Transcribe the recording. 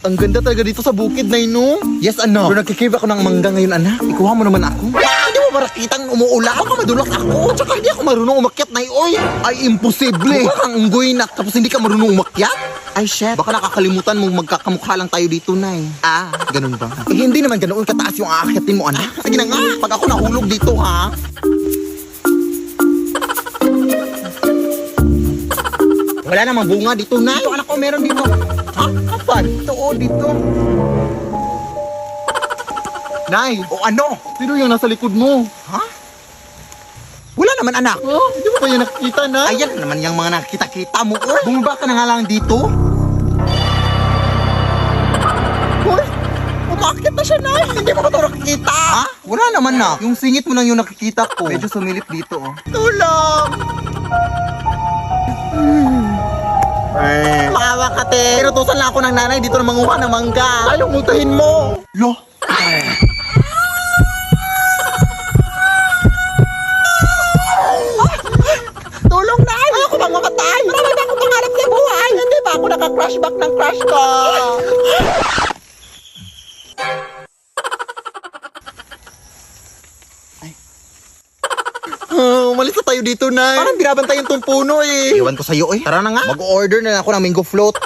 Ang ganda talaga dito sa bukid, Nay, no? Yes, anak. Pero nagkikrave ako ng mangga ngayon, anak. Ikuha mo naman ako. Hindi mo ba nakitang umuulan? Baka madulak ako. Tsaka hindi ako marunong umakyat, Nay, oy. Ay, imposible. Mukha kang unggoy, nak. Tapos hindi ka marunong umakyat? Ay, shit. Baka nakakalimutan mong magkakamukha lang tayo dito, Nay. Ah, ganun ba? Eh, hindi naman ganoon kataas yung aakyatin mo, anak. Sige na nga. Pag ako nahulog dito, ha? Wala namang bunga dito, Nay. Ito, anak ko, meron dito. Ha? Kapan? Ito, dito. Nay, o ano? Sino yung nasa likod mo? Ha? Wala naman, anak. Oh, hindi mo ba yan nakikita, Nay? Ayan naman yung mga nakikita-kita mo, oh. Bumaba ka na nga lang dito. Hoy, umakit na siya, Nay. Hindi mo ko ito nakikita. Ha? Wala naman, na. Yung singit mo lang yung nakikita ko. Medyo sumilip dito, oh. Tulong! Maawa ka, te. Inutusan lang ako ng nanay dito na manguha ng mangga. Ayaw mutahin mo. Lo. Tulong, Nay. Ayoko bang mamatay. Marami na akong pangarap sa buhay. Hindi ba ako naka-crush back ng crush ko? Umalis na tayo dito, Nay. Parang binabantayan tong puno, eh. Iwan ko sa'yo, eh. Tara na nga. Mag-order na ako ng mango float.